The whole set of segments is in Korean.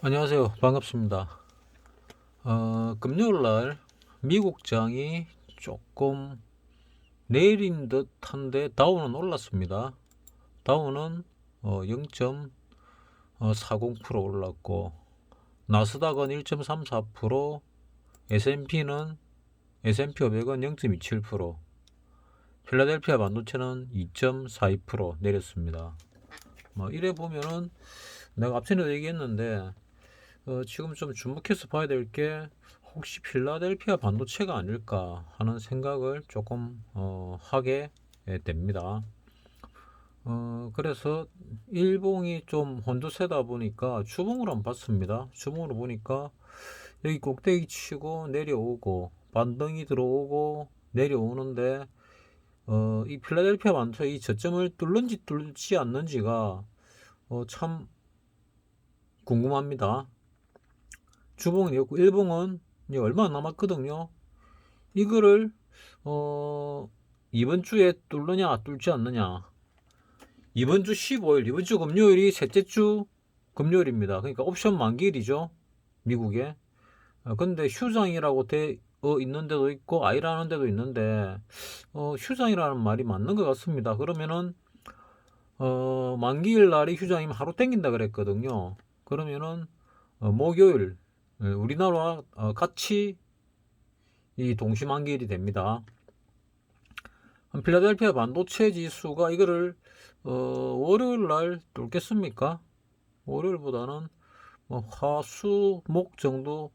안녕하세요. 반갑습니다. 금요일날 미국장이 조금 내린 듯한데 다우는 올랐습니다. 다우는 0.40% 올랐고 나스닥은 1.34%, S&P 500은 0.27%, 필라델피아 반도체는 2.42% 내렸습니다. 이래 보면은 내가 앞전에도 얘기했는데 지금 좀 주목해서 봐야 될 게 혹시 필라델피아 반도체가 아닐까 하는 생각을 조금 하게 됩니다. 그래서 일봉이 좀 혼조세다 보니까 주봉으로 한번 봤습니다. 주봉으로 보니까 여기 꼭대기 치고 내려오고 반등이 들어오고 내려오는데 이 필라델피아 반도체 이 저점을 뚫는지 뚫지 않는지가 참 궁금합니다. 주봉이었고 일봉은 이제 얼마 안 남았거든요. 이거를 이번 주에 뚫느냐 뚫지 않느냐. 이번 주 15일, 이번 주 금요일이 셋째 주 금요일입니다. 그러니까 옵션 만기일이죠. 미국에. 근데 휴장이라고 돼 있는 데도 있고 아니라는 데도 있는데 휴장이라는 말이 맞는 것 같습니다. 그러면은 만기일 날이 휴장이면 하루 땡긴다 그랬거든요. 그러면은 목요일 우리나라와 같이 이 동시만기일이 됩니다. 필라델피아 반도체 지수가 이거를 월요일 날 뚫겠습니까? 월요일보다는 화, 수, 목 정도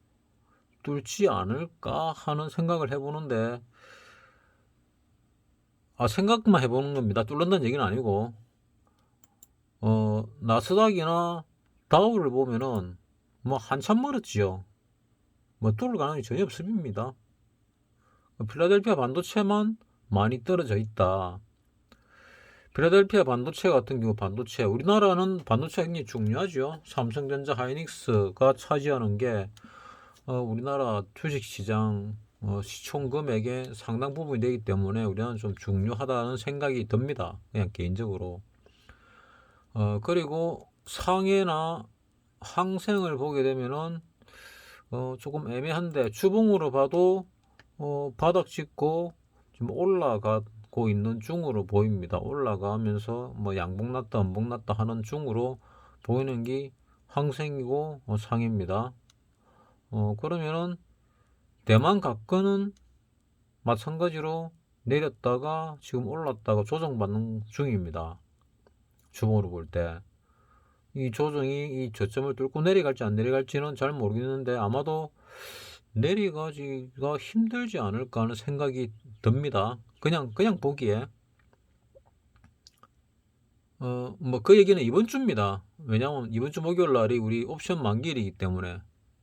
뚫지 않을까 하는 생각을 해보는데 생각만 해보는 겁니다. 뚫는다는 얘기는 아니고 나스닥이나 다우를 보면은 한참 멀었지요. 뚫을 가능성이 전혀 없습니다. 필라델피아 반도체만 많이 떨어져 있다. 필라델피아 반도체 같은 경우 반도체 우리나라는 반도체가 굉장히 중요하죠. 삼성전자 하이닉스가 차지하는 게 우리나라 주식시장 시총 금액의 상당 부분이 되기 때문에 우리나라는 좀 중요하다는 생각이 듭니다. 그냥 개인적으로. 그리고 상해나 항생을 보게 되면은 조금 애매한데 주봉으로 봐도 바닥 찍고 좀 올라가고 있는 중으로 보입니다. 올라가면서 양봉 났다 음봉 났다 하는 중으로 보이는 게 항생이고 상해입니다. 그러면은 대만 각근은 마찬가지로 내렸다가 지금 올랐다가 조정받는 중입니다. 주봉으로 볼 때. 이 조정이 이 저점을 뚫고 내려갈지 안 내려갈지는 잘 모르겠는데 아마도 내려가기가 힘들지 않을까 하는 생각이 듭니다. 그냥 보기에. 그 얘기는 이번 주입니다. 왜냐하면 이번 주 목요일 날이 우리 옵션 만기일이기 때문에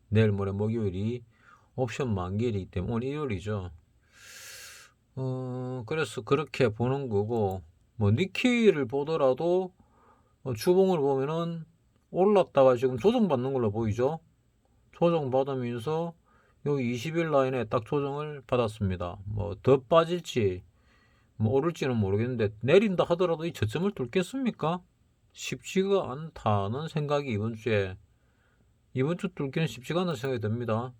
내일 모레 목요일이 옵션 만기일이기 때문에 오늘 일요일이죠. 그래서 그렇게 보는 거고 니케이를 보더라도 주봉을 보면은 올랐다가 지금 조정받는 걸로 보이죠. 조정받으면서 여기 20일 라인에 딱 조정을 받았습니다. 더 빠질지 오를지는 모르겠는데 내린다 하더라도 이 저점을 뚫겠습니까? 쉽지가 않다는 생각이 이번 주 뚫기는 쉽지가 않은 생각이 듭니다.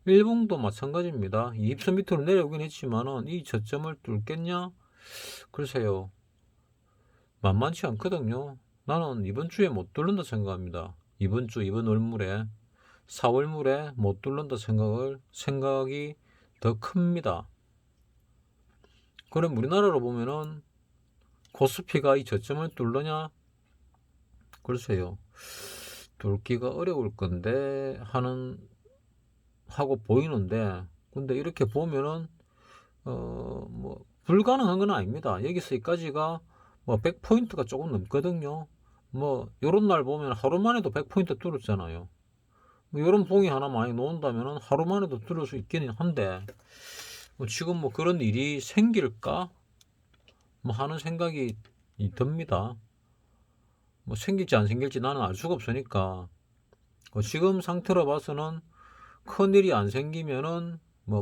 일봉도 마찬가지입니다. 20선 밑으로 내려오긴 했지만은 이 저점을 뚫겠냐? 글쎄요. 만만치 않거든요. 나는 이번 주에 못 뚫는다 생각합니다. 이번 월물에 4월물에 못 뚫는다 생각이 더 큽니다. 그럼 우리나라로 보면은 코스피가 이 저점을 뚫느냐? 글쎄요. 뚫기가 어려울 건데 하고 보이는데 근데 이렇게 보면은 불가능한 건 아닙니다. 여기서 여기까지가 100포인트가 조금 넘거든요. 요런 날 보면 하루 만에도 100포인트 뚫었잖아요. 요런 봉이 하나 많이 놓은다면 하루 만에도 뚫을 수 있기는 한데 지금 그런 일이 생길까? 하는 생각이 듭니다. 생길지 안 생길지 나는 알 수가 없으니까 지금 상태로 봐서는 큰일이 안 생기면은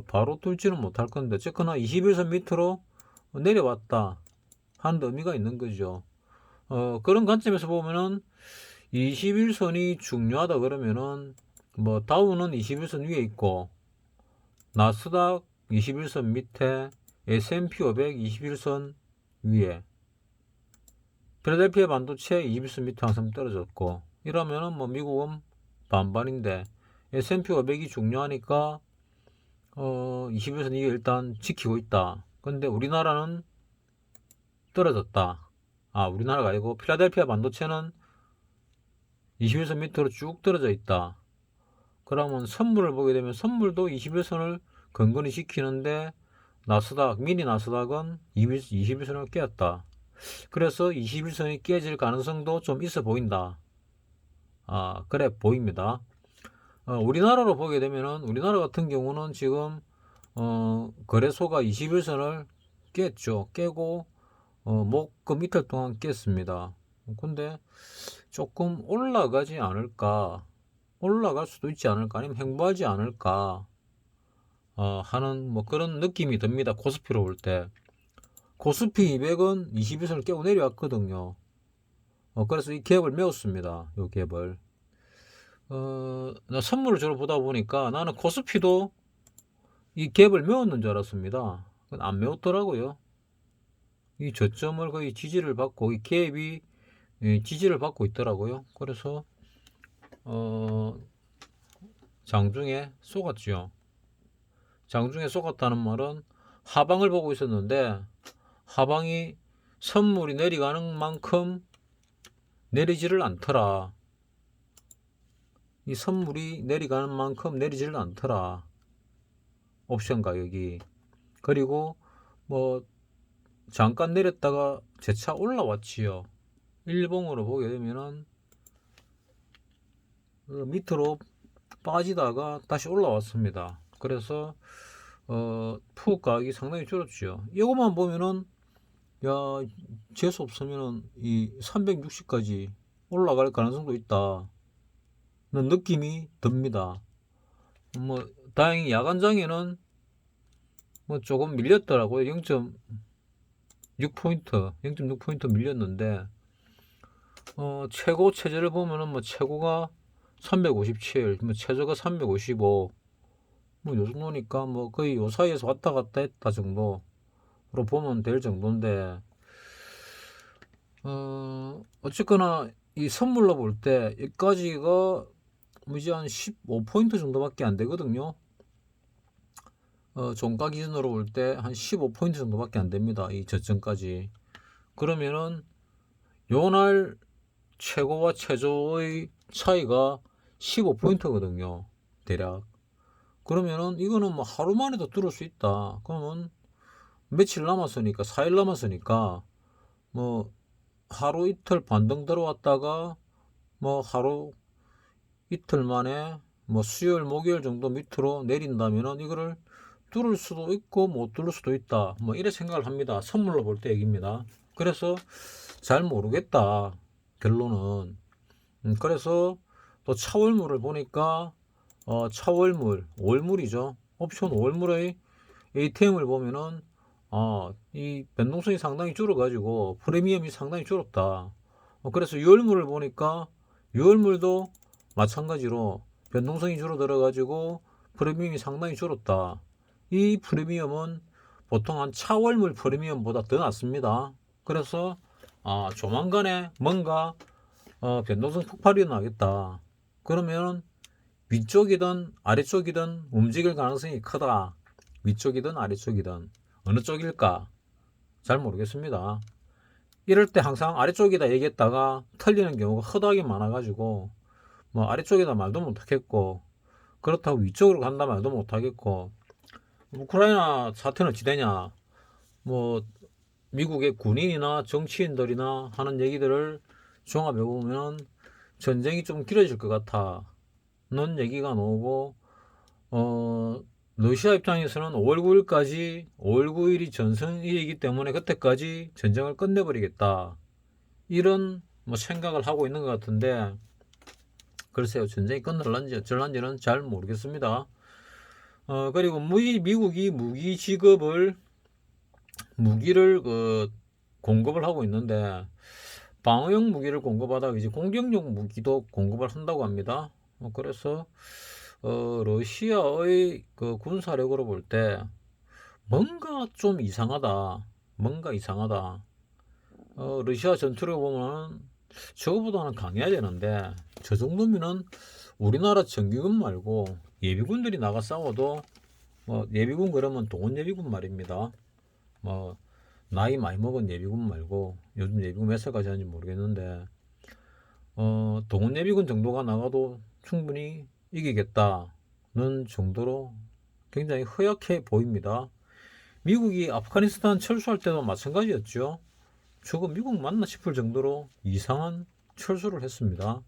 바로 뚫지는 못할 건데 어쨌거나 21선 밑으로 내려왔다 하는 의미가 있는 거죠. 그런 관점에서 보면은 21선이 중요하다 그러면은 뭐 다우는 21선 위에 있고 나스닥 21선 밑에 S&P 500 21선 위에 필라델피아 반도체 21선 밑에 항상 떨어졌고 이러면은 뭐 미국은 반반인데 S&P 500이 중요하니까 21선 이게 일단 지키고 있다. 근데 우리나라는 떨어졌다. 우리나라가 아니고 필라델피아 반도체는 21선 밑으로 쭉 떨어져 있다. 그러면 선물을 보게 되면 선물도 21선을 근근히 지키는데 나스닥, 미니 나스닥은 21선을 깨었다. 그래서 21선이 깨질 가능성도 좀 있어 보인다. 그래 보입니다. 우리나라로 보게 되면은 우리나라 같은 경우는 지금 거래소가 21선을 깼죠. 깨고 목금 이틀 동안 깼습니다. 근데 조금 올라가지 않을까, 올라갈 수도 있지 않을까, 아니면 횡보하지 않을까 하는 뭐 그런 느낌이 듭니다. 코스피로 볼 때 코스피 200은 21선을 깨고 내려왔거든요. 그래서 이 갭을 메웠습니다. 이 갭을 나 선물을 주로 보다 보니까 나는 코스피도 이 갭을 메웠는 줄 알았습니다. 안 메웠더라고요. 이 저점을 거의 지지를 받고 이 갭이 지지를 받고 있더라고요. 그래서 장중에 쏘갔죠. 장중에 쏘갔다는 말은 하방을 보고 있었는데 하방이 선물이 내려가는 만큼 내리지를 않더라. 이 선물이 내려가는 만큼 내리지를 않더라. 옵션 가격이. 그리고 뭐 잠깐 내렸다가 재차 올라왔지요. 일봉으로 보게 되면은 밑으로 빠지다가 다시 올라왔습니다. 그래서 푸 가격이 상당히 줄었죠. 이것만 보면은 야, 재수 없으면은 이 360까지 올라갈 가능성도 있다. 는 느낌이 듭니다. 뭐 다행히 야간장에는 뭐 조금 밀렸더라고요. 0.6포인트, 0.6포인트 밀렸는데 최고 최저를 보면은 뭐 최고가 357, 뭐 최저가 355, 뭐 요 정도니까 뭐 거의 요 사이에서 왔다 갔다 했다 정도로 보면 될 정도인데 어쨌거나 이 선물로 볼 때 여기까지가 무지 한 15포인트 정도밖에 안 되거든요. 종가 기준으로 볼 때 한 15포인트 정도밖에 안 됩니다. 이 저점까지. 그러면은 요날 최고와 최저의 차이가 15포인트거든요. 대략. 그러면은 이거는 뭐 하루 만에도 뚫을 수 있다. 그러면 며칠 남았으니까, 4일 남았으니까 뭐 하루 이틀 반등 들어왔다가 뭐 하루 이틀 만에 뭐 수요일 목요일 정도 밑으로 내린다면은 이거를 뚫을 수도 있고 못 뚫을 수도 있다. 뭐 이래 생각을 합니다. 선물로 볼 때 얘기입니다. 그래서 잘 모르겠다. 결론은. 그래서 또 차월물을 보니까 차월물, 월물이죠. 옵션 월물의 ATM을 보면은 이 변동성이 상당히 줄어가지고 프리미엄이 상당히 줄었다. 그래서 유월물을 보니까 유월물도 마찬가지로 변동성이 줄어들어가지고 프리미엄이 상당히 줄었다. 이 프리미엄은 보통 한 차월물 프리미엄보다 더 낮습니다. 그래서 조만간에 뭔가 변동성 폭발이 나겠다. 그러면 위쪽이든 아래쪽이든 움직일 가능성이 크다. 위쪽이든 아래쪽이든 어느 쪽일까? 잘 모르겠습니다. 이럴 때 항상 아래쪽이다 얘기했다가 틀리는 경우가 허다하게 많아가지고 뭐 아래쪽이다 말도 못하겠고 그렇다고 위쪽으로 간다 말도 못하겠고 우크라이나 사태는 어찌되냐 뭐 미국의 군인이나 정치인들이나 하는 얘기들을 종합해 보면 전쟁이 좀 길어질 것 같아는 얘기가 나오고 러시아 입장에서는 5월 9일까지 5월 9일이 전선일이기 때문에 그때까지 전쟁을 끝내버리겠다 이런 뭐 생각을 하고 있는 것 같은데 글쎄요 전쟁이 끝날런지 어쩔런지는 잘 모르겠습니다. 그리고 미국이 무기 지급을 무기를 공급을 하고 있는데 방어용 무기를 공급하다가 이제 공격용 무기도 공급을 한다고 합니다. 그래서 러시아의 그 군사력으로 볼 때 뭔가 좀 이상하다. 뭔가 이상하다. 러시아 전투력 보면 저거보다는 강해야 되는데 저 정도면은 우리나라 정규군 말고 예비군들이 나가 싸워도 뭐 예비군 그러면 동원 예비군 말입니다. 뭐 나이 많이 먹은 예비군 말고 요즘 예비군 몇 살까지 하는지 모르겠는데 동원 예비군 정도가 나가도 충분히 이기겠다는 정도로 굉장히 허약해 보입니다. 미국이 아프가니스탄 철수할 때도 마찬가지였죠. 저거 미국 맞나 싶을 정도로 이상한 철수를 했습니다.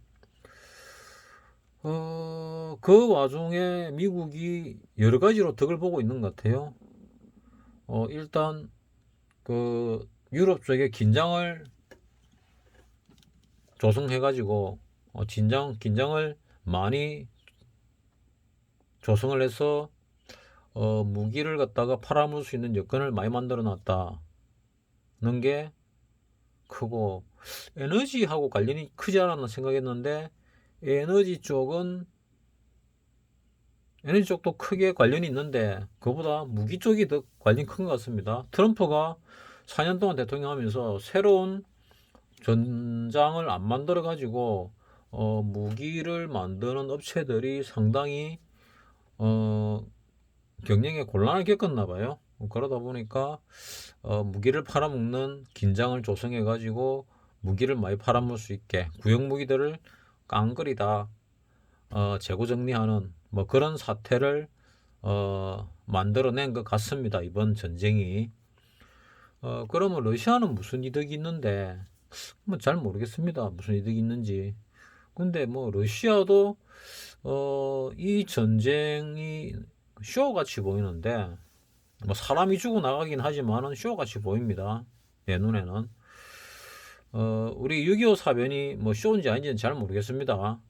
그 와중에 미국이 여러 가지로 덕을 보고 있는 것 같아요. 일단 그 유럽 쪽에 긴장을 조성해가지고 긴장을 많이 조성을 해서 무기를 갖다가 팔아먹을 수 있는 여건을 많이 만들어 놨다는 게 크고, 에너지하고 관련이 크지 않았나 생각했는데 에너지 쪽도 크게 관련이 있는데 그보다 무기 쪽이 더 관련이 큰 것 같습니다. 트럼프가 4년 동안 대통령 하면서 새로운 전장을 안 만들어 가지고 무기를 만드는 업체들이 상당히 경영에 곤란을 겪었나 봐요. 그러다 보니까 무기를 팔아먹는 긴장을 조성해 가지고 무기를 많이 팔아먹을 수 있게 구형 무기들을 깡그리다 재고 정리하는 뭐 그런 사태를 만들어낸 것 같습니다. 이번 전쟁이. 그러면 러시아는 무슨 이득이 있는데 뭐 잘 모르겠습니다. 무슨 이득이 있는지. 근데 뭐 러시아도 이 전쟁이 쇼같이 보이는데 뭐 사람이 죽어 나가긴 하지만은 쇼같이 보입니다. 내 눈에는. 우리 6.25 사변이 뭐 쇼인지 아닌지는 잘 모르겠습니다.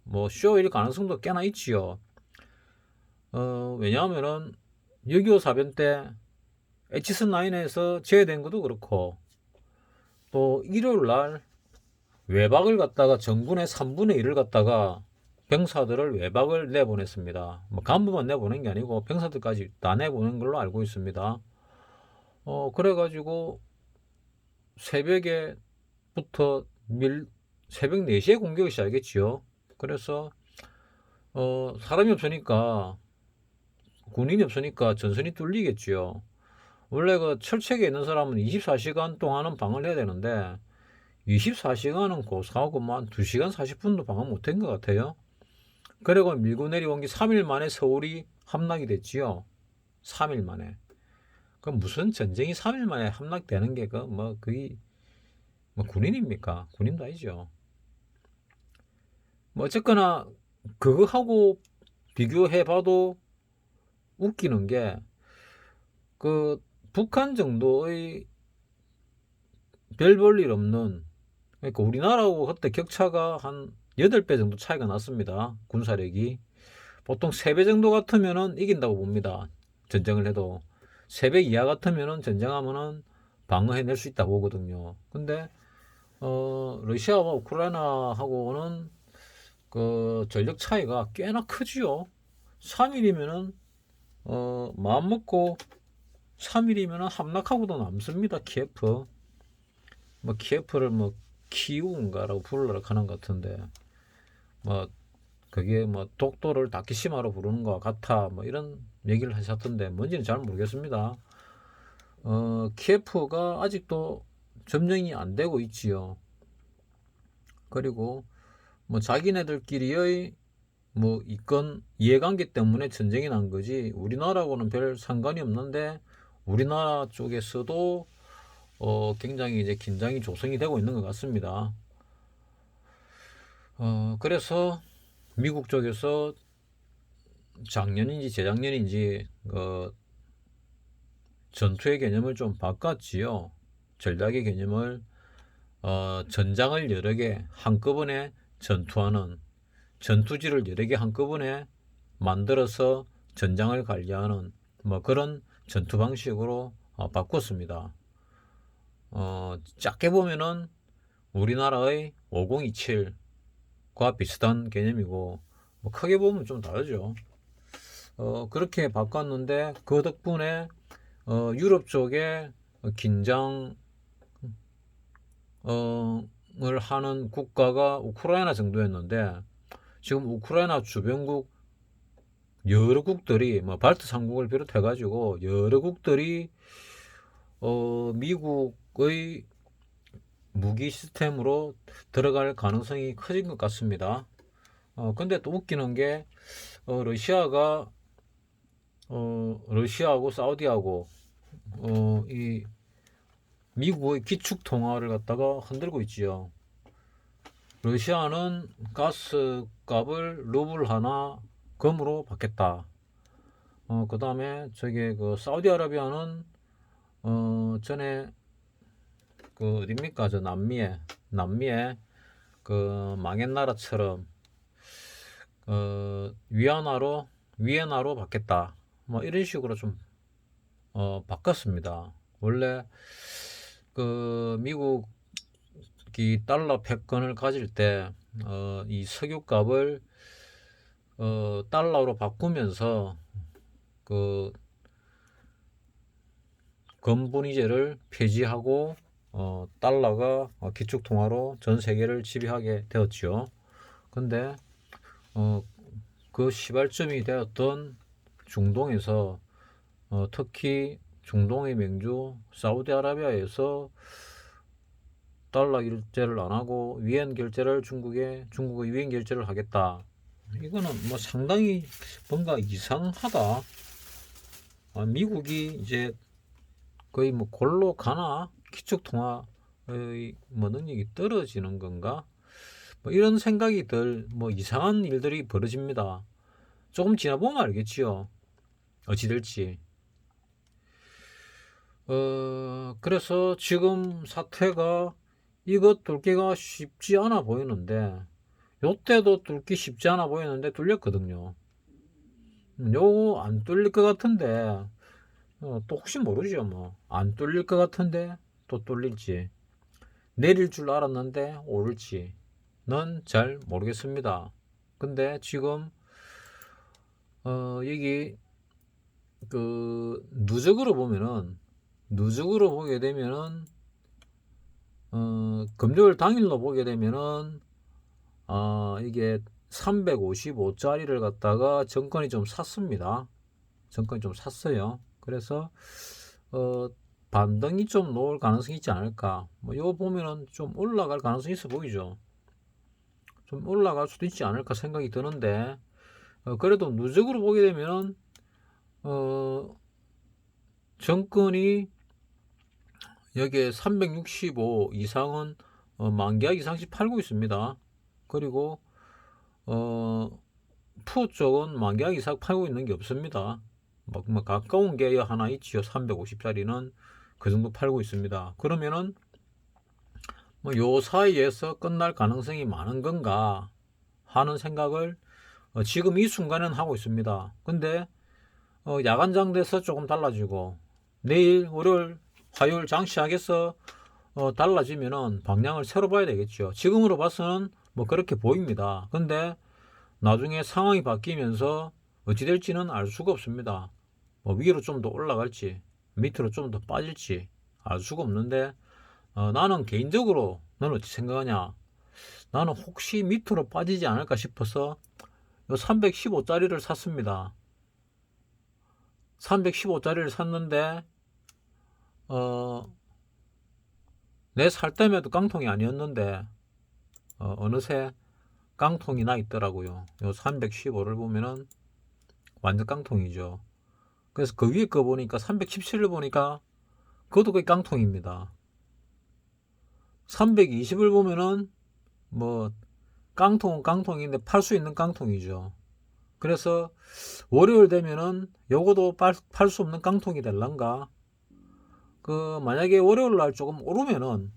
뭐 쇼일 가능성도 꽤나 있지요. 왜냐하면은 6.25 사변 때 H9에서 제외된 것도 그렇고 또 일요일 날 외박을 갖다가 정군의 3분의 1을 갖다가 병사들을 외박을 내보냈습니다. 뭐 간부만 내보낸 게 아니고 병사들까지 다 내보낸 걸로 알고 있습니다. 그래가지고 새벽에부터 새벽 4시에 공격이 시작했지요. 그래서 사람이 없으니까 군인이 없으니까 전선이 뚫리겠지요. 원래 그 철책에 있는 사람은 24시간 동안은 방을 해야 되는데 24시간은 고사하고만 2시간 40분도 방을 못한 것 같아요. 그리고 밀고 내려온 게 3일 만에 서울이 함락이 됐지요. 3일 만에. 그 무슨 전쟁이 3일 만에 함락되는 게 그게 뭐 군인입니까? 군인도 아니죠. 뭐 어쨌거나 그거하고 비교해봐도 웃기는 게 그 북한 정도의 별 볼 일 없는, 그러니까 우리나라하고 그때 격차가 한 8배 정도 차이가 났습니다. 군사력이. 보통 3배 정도 같으면은 이긴다고 봅니다. 전쟁을 해도. 3배 이하 같으면은 전쟁하면은 방어해낼 수 있다고 보거든요. 근데 러시아와 우크라이나하고는 그 전력 차이가 꽤나 크지요. 3일이면은 마음 먹고 3일이면은 함락하고도 남습니다. 키예프. 뭐 키예프를 뭐 키우인가라고 부르려고 하는 것 같은데 뭐 그게 뭐 독도를 다키시마로 부르는 것 같아 뭐 이런 얘기를 하셨던데 뭔지는 잘 모르겠습니다. 키예프가 아직도 점령이 안 되고 있지요. 그리고 뭐 자기네들끼리의 뭐 이건 이해관계 때문에 전쟁이 난 거지 우리나라하고는 별 상관이 없는데 우리나라 쪽에서도 굉장히 이제 긴장이 조성이 되고 있는 것 같습니다. 그래서 미국 쪽에서 작년인지 재작년인지 전투의 개념을 좀 바꿨지요. 전략의 개념을 전장을 여러 개 한꺼번에 전투하는, 전투지를 여러 개 한꺼번에 만들어서 전장을 관리하는 뭐 그런 전투 방식으로 바꿨습니다. 작게 보면은 우리나라의 5027과 비슷한 개념이고, 뭐 크게 보면 좀 다르죠. 그렇게 바꿨는데 그 덕분에 유럽 쪽에 긴장 을 하는 국가가 우크라이나 정도였는데, 지금 우크라이나 주변국 여러 국들이 뭐 발트 3국을 비롯해 가지고 여러 국들이 미국의 무기 시스템으로 들어갈 가능성이 커진 것 같습니다. 근데 또 웃기는 게 러시아가 러시아하고 사우디하고 이 미국의 기축 통화를 갖다가 흔들고 있지요. 러시아는 가스 값을 루블 하나 금으로 받겠다. 그 다음에 저기 그 사우디아라비아는 전에 그 어딥니까, 저 남미에 그 망한 나라처럼 위안화로 받겠다. 뭐 이런 식으로 좀 바꿨습니다. 원래 그 미국이 달러 패권을 가질 때 이 석유값을 달러로 바꾸면서 그 건분이제를 폐지하고 달러가 기축 통화로 전 세계를 지배하게 되었죠. 근데 그 시발점이 되었던 중동에서 특히 중동의 맹주 사우디아라비아에서 달러 결제를 안 하고 위안 결제를 중국의 위안 결제를 하겠다. 이거는 뭐 상당히 뭔가 이상하다. 미국이 이제 거의 뭐 골로 가나, 기축 통화의 뭐 능력이 떨어지는 건가? 뭐 이런 생각이 뭐 이상한 일들이 벌어집니다. 조금 지나보면 알겠지요. 어찌 될지. 그래서 지금 사태가 이것 뚫기가 쉽지 않아 보이는데, 요때도 뚫기 쉽지 않아 보이는데 뚫렸거든요. 요거 안 뚫릴 것 같은데 또 혹시 모르죠. 뭐 안 뚫릴 것 같은데 또 뚫릴지, 내릴 줄 알았는데 오를지는 잘 모르겠습니다. 근데 지금 여기 그 누적으로 보게 되면은 금요일 당일로 보게 되면은 이게 355짜리를 갖다가 정권이 좀 샀습니다. 정권이 좀 샀어요. 그래서 반등이 좀 나올 가능성이 있지 않을까. 뭐 이거 보면은 좀 올라갈 가능성이 있어 보이죠. 좀 올라갈 수도 있지 않을까 생각이 드는데, 그래도 누적으로 보게 되면은 정권이 여기에 365 이상은 만기약 이상씩 팔고 있습니다. 그리고 푸 쪽은 만기약 이상 팔고 있는 게 없습니다. 뭐 가까운 게 하나 있지요. 350짜리는 그 정도 팔고 있습니다. 그러면은 뭐 요 사이에서 끝날 가능성이 많은 건가 하는 생각을 지금 이 순간은 하고 있습니다. 근데 야간장 돼서 조금 달라지고, 내일 월요일 화요일 장시장에서 달라지면은 방향을 새로 봐야 되겠죠. 지금으로 봐서는 뭐 그렇게 보입니다. 근데 나중에 상황이 바뀌면서 어찌 될지는 알 수가 없습니다. 뭐 위로 좀 더 올라갈지 밑으로 좀 더 빠질지 알 수가 없는데, 나는 개인적으로, 너는 어찌 생각하냐? 나는 혹시 밑으로 빠지지 않을까 싶어서 요 315짜리를 샀습니다. 315짜리를 샀는데 내 살 때에도 깡통이 아니었는데 어느새 깡통이 나 있더라고요. 요 315를 보면은 완전 깡통이죠. 그래서 그 위에 거 보니까 317을 보니까 그것도 거의 깡통입니다. 320을 보면은 뭐 깡통은 깡통인데 팔 수 있는 깡통이죠. 그래서 월요일 되면은 요거도 팔 수 없는 깡통이 될란가. 그 만약에 월요일 날 조금 오르면은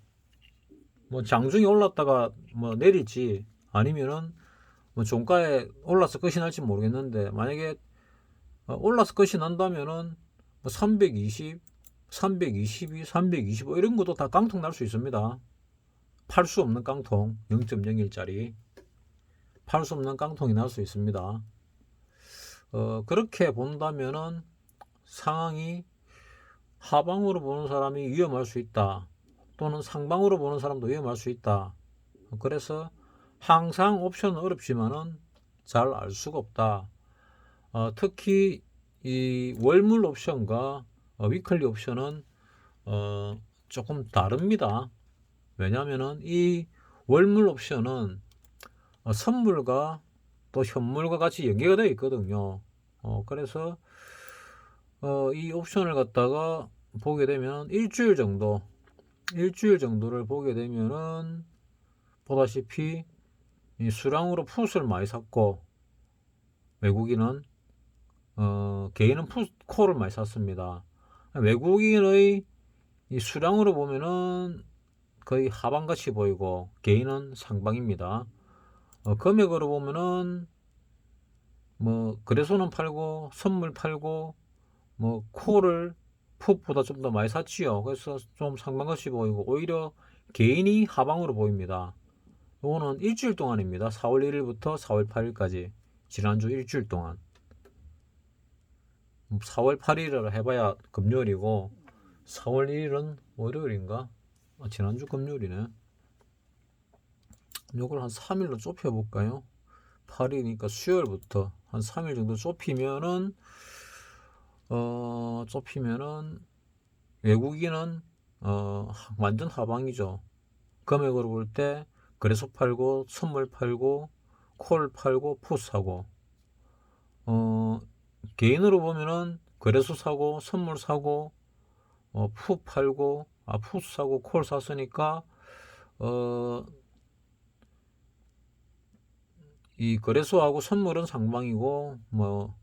뭐 장중에 올랐다가 뭐 내릴지, 아니면은 뭐 종가에 올라서 끝이 날지 모르겠는데, 만약에 올라서 끝이 난다면은 뭐 320, 322, 325 이런 것도 다 깡통 날 수 있습니다. 팔 수 없는 깡통 0.01짜리 팔 수 없는 깡통이 날 수 있습니다. 그렇게 본다면은 상황이 하방으로 보는 사람이 위험할 수 있다. 또는 상방으로 보는 사람도 위험할 수 있다. 그래서 항상 옵션은 어렵지만은 잘 알 수가 없다. 특히 이 월물 옵션과 위클리 옵션은 조금 다릅니다. 왜냐하면은 이 월물 옵션은 선물과 또 현물과 같이 연계가 되어 있거든요. 그래서 이 옵션을 갖다가 보게 되면 일주일 정도를 보게 되면은 보다시피 이 수량으로 풋을 많이 샀고 외국인은 개인은 콜을 많이 샀습니다. 외국인의 이 수량으로 보면은 거의 하방같이 보이고 개인은 상방입니다. 금액으로 보면은 뭐 거래소는 팔고 선물 팔고 뭐 콜을 풋보다 좀 더 많이 샀지요. 그래서 좀 상방같이 보이고 오히려 개인이 하방으로 보입니다. 이거는 일주일 동안입니다. 4월 1일부터 4월 8일까지 지난주 일주일 동안 4월 8일을 해봐야 금요일이고 4월 1일은 월요일인가? 지난주 금요일이네. 이걸 한 3일로 좁혀볼까요? 8일이니까 수요일부터 한 3일 정도 좁히면은 외국인은 완전 하방이죠. 금액으로 볼 때 거래소 팔고 선물 팔고 콜 팔고 풋 사고 개인으로 보면은 거래소 사고 선물 사고 풋 팔고 풋 사고 콜 샀으니까 이 거래소하고 선물은 상방이고 뭐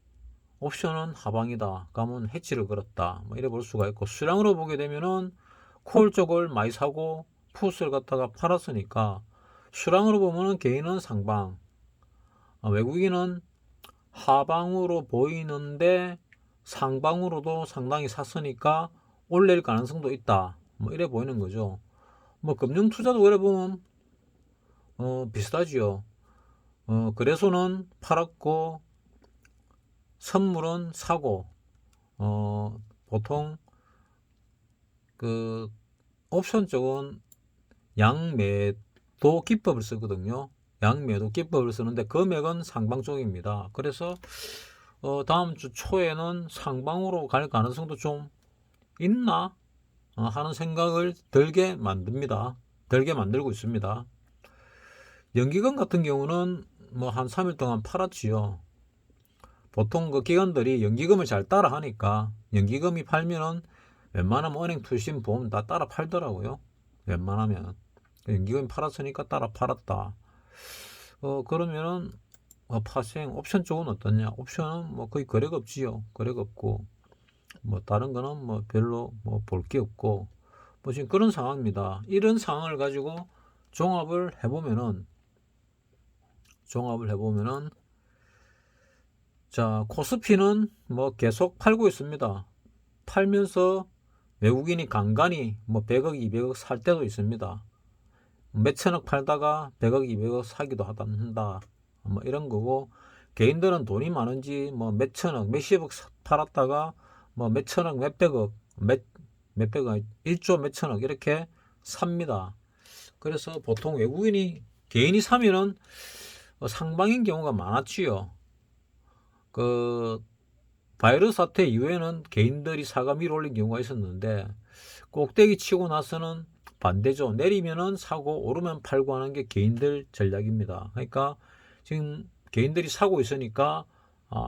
옵션은 하방이다. 그러면 해치를 걸었다. 뭐 이래 볼 수가 있고 수량으로 보게 되면은 콜 쪽을 많이 사고 풋을 갖다가 팔았으니까 수량으로 보면은 개인은 상방, 외국인은 하방으로 보이는데 상방으로도 상당히 샀으니까 올릴 가능성도 있다. 뭐 이래 보이는 거죠. 뭐 금융 투자도 그래 보면 비슷하지요. 거래소는 팔았고 선물은 사고 보통 그 옵션 쪽은 양매도 기법을 쓰거든요. 양매도 기법을 쓰는데 금액은 상방 쪽입니다. 그래서 다음 주 초에는 상방으로 갈 가능성도 좀 있나 하는 생각을 들게 만들고 있습니다. 연기금 같은 경우는 뭐 한 3일 동안 팔았지요. 보통 그 기관들이 연기금을 잘 따라 하니까 연기금이 팔면은 웬만하면 은행 투신 보험 다 따라 팔더라고요. 웬만하면 연기금이 팔았으니까 따라 팔았다. 그러면은 파생 옵션 쪽은 어떠냐? 옵션은 뭐 거의 거래가 없지요. 거래가 없고 뭐 다른 거는 뭐 별로 뭐 볼 게 없고 뭐 지금 그런 상황입니다. 이런 상황을 가지고 종합을 해보면은 자, 코스피는 뭐 계속 팔고 있습니다. 팔면서 외국인이 간간히 뭐 100억, 200억 살 때도 있습니다. 몇천억 팔다가 100억, 200억 사기도 한다. 뭐 이런 거고, 개인들은 돈이 많은지 뭐 몇천억, 몇십억 팔았다가 뭐 몇천억, 몇백억, 몇백억, 1조 몇천억 이렇게 삽니다. 그래서 보통 외국인이 개인이 사면은 상방인 경우가 많았지요. 그 바이러스 사태 이후에는 개인들이 사가 밀어 올린 경우가 있었는데 꼭대기 치고 나서는 반대죠. 내리면은 사고 오르면 팔고 하는 게 개인들 전략입니다. 그러니까 지금 개인들이 사고 있으니까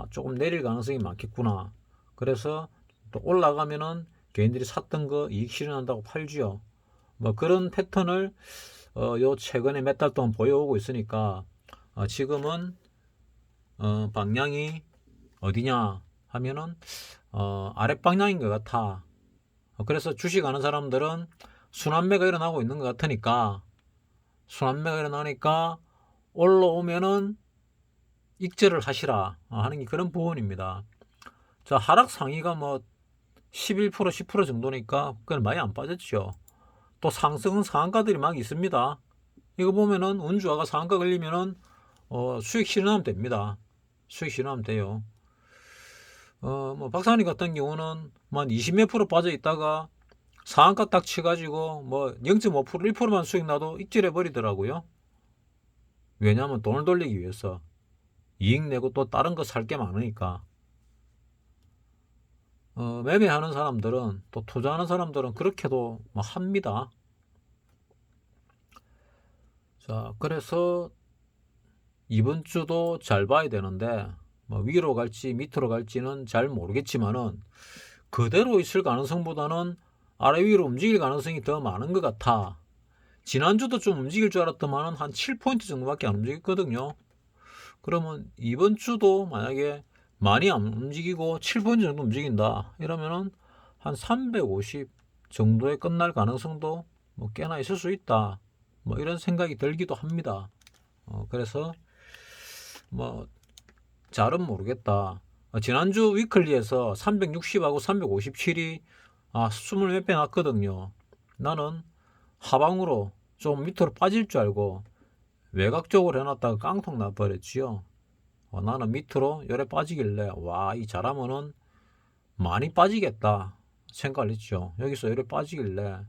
조금 내릴 가능성이 많겠구나. 그래서 또 올라가면은 개인들이 샀던 거 이익 실현한다고 팔지요. 뭐 그런 패턴을 요 최근에 몇 달 동안 보여오고 있으니까 지금은 방향이 어디냐 하면은 아랫 방향인 것 같아. 그래서 주식 하는 사람들은 순환매가 일어나고 있는 것 같으니까 순환매가 일어나니까 올라오면은 익절을 하시라 하는 게 그런 부분입니다. 자, 하락 상위가 뭐 11%, 10% 정도니까 그건 많이 안 빠졌죠. 또 상승은 상한가들이 막 있습니다. 이거 보면은 운주화가 상한가 걸리면은 수익 실현하면 됩니다. 수익 실현하면 돼요. 뭐 박사님 같은 경우는 뭐 한 20몇 프로 빠져 있다가 상한가 딱 치가지고 뭐 0.5% 1%만 수익 나도 입질해 버리더라고요. 왜냐하면 돈을 돌리기 위해서 이익 내고 또 다른 거 살 게 많으니까. 매매하는 사람들은 또 투자하는 사람들은 그렇게도 뭐 합니다. 자, 그래서 이번 주도 잘 봐야 되는데 뭐 위로 갈지 밑으로 갈지는 잘 모르겠지만은 그대로 있을 가능성보다는 아래 위로 움직일 가능성이 더 많은 것 같아. 지난주도 좀 움직일 줄 알았더만은 한 7포인트 정도밖에 안 움직였거든요. 그러면 이번 주도 만약에 많이 안 움직이고 7포인트 정도 움직인다 이러면은 한 350 정도에 끝날 가능성도 뭐 꽤나 있을 수 있다, 뭐 이런 생각이 들기도 합니다. 그래서 뭐 잘은 모르겠다. 지난주 위클리에서 360하고 357이 20몇 배 났거든요. 나는 하방으로 좀 밑으로 빠질 줄 알고 외곽적으로 해놨다가 깡통 나버렸지요. 나는 밑으로 열에 빠지길래 와, 이 잘하면은 많이 빠지겠다 생각을 했죠. 여기서 열에 빠지길래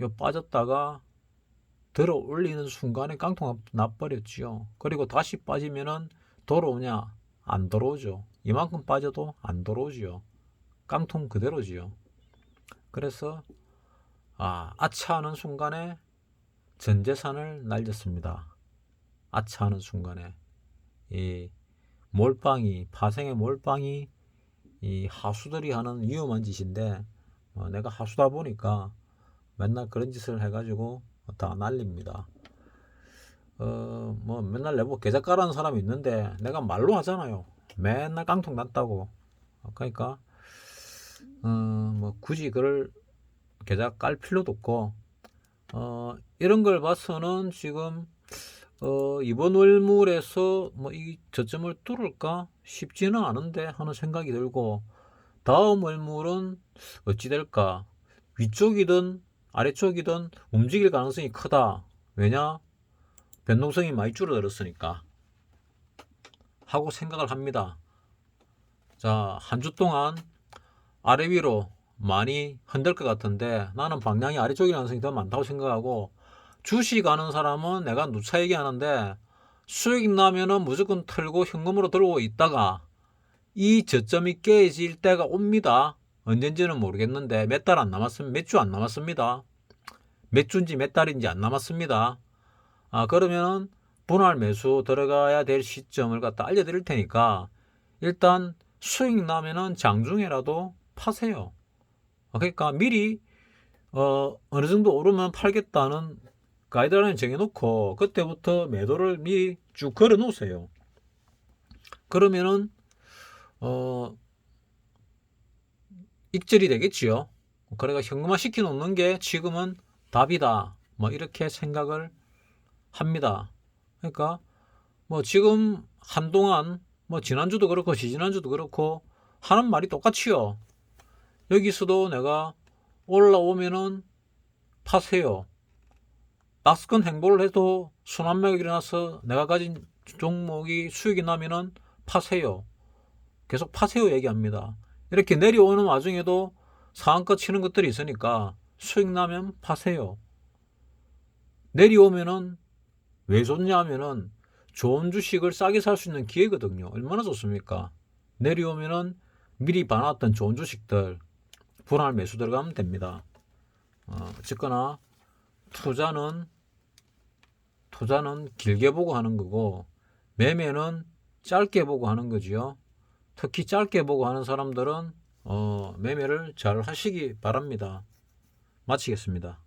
요 빠졌다가 들어 올리는 순간에 깡통 나버렸지요. 그리고 다시 빠지면은 돌아오냐? 안 돌아오죠. 이만큼 빠져도 안 돌아오지요. 깡통 그대로지요. 그래서 아차하는 순간에 전 재산을 날렸습니다. 아차하는 순간에 이 몰빵이, 파생의 몰빵이 이 하수들이 하는 위험한 짓인데 내가 하수다 보니까 맨날 그런 짓을 해가지고 다 날립니다. 뭐 맨날 내보고 계좌 까라는 사람이 있는데 내가 말로 하잖아요. 맨날 깡통 났다고. 그러니까 뭐 굳이 그걸 계좌 깔 필요도 없고 이런 걸 봐서는 지금 이번 월물에서 뭐 이 저점을 뚫을까 쉽지는 않은데 하는 생각이 들고, 다음 월물은 어찌 될까, 위쪽이든 아래쪽이든 움직일 가능성이 크다. 왜냐? 변동성이 많이 줄어들었으니까 하고 생각을 합니다. 자, 한 주 동안 아래 위로 많이 흔들 것 같은데 나는 방향이 아래쪽이 가능성이 더 많다고 생각하고, 주식 하는 사람은 내가 누차 얘기하는데 수익 나면은 무조건 털고 현금으로 들고 있다가 이 저점이 깨질 때가 옵니다. 언젠지는 모르겠는데 몇 달 안 남았습니다. 몇 주 안 남았습니다. 몇 주인지 몇 달인지 안 남았습니다. 그러면은 분할 매수 들어가야 될 시점을 갖다 알려드릴 테니까 일단 수익 나면은 장중에라도 파세요. 그러니까 미리 어느 정도 오르면 팔겠다는 가이드라인 정해놓고 그때부터 매도를 미리 쭉 걸어 놓으세요. 그러면은 익절이 되겠지요. 그래가 현금화 시켜 놓는 게 지금은 답이다, 뭐 이렇게 생각을 합니다. 그러니까 뭐 지금 한동안 뭐 지난주도 그렇고 지지난주도 그렇고 하는 말이 똑같이요. 여기서도 내가 올라오면은 파세요. 박스권 행보를 해도 순환매가 일어나서 내가 가진 종목이 수익이 나면은 파세요. 계속 파세요 얘기합니다. 이렇게 내려오는 와중에도 상한가 치는 것들이 있으니까 수익 나면 파세요. 내려오면은 왜 좋냐 하면은 좋은 주식을 싸게 살 수 있는 기회거든요. 얼마나 좋습니까? 내려오면은 미리 봐놨던 좋은 주식들 분할 매수 들어가면 됩니다. 어쨌거나 투자는 길게 보고 하는 거고 매매는 짧게 보고 하는 거지요. 특히 짧게 보고 하는 사람들은 매매를 잘 하시기 바랍니다. 마치겠습니다.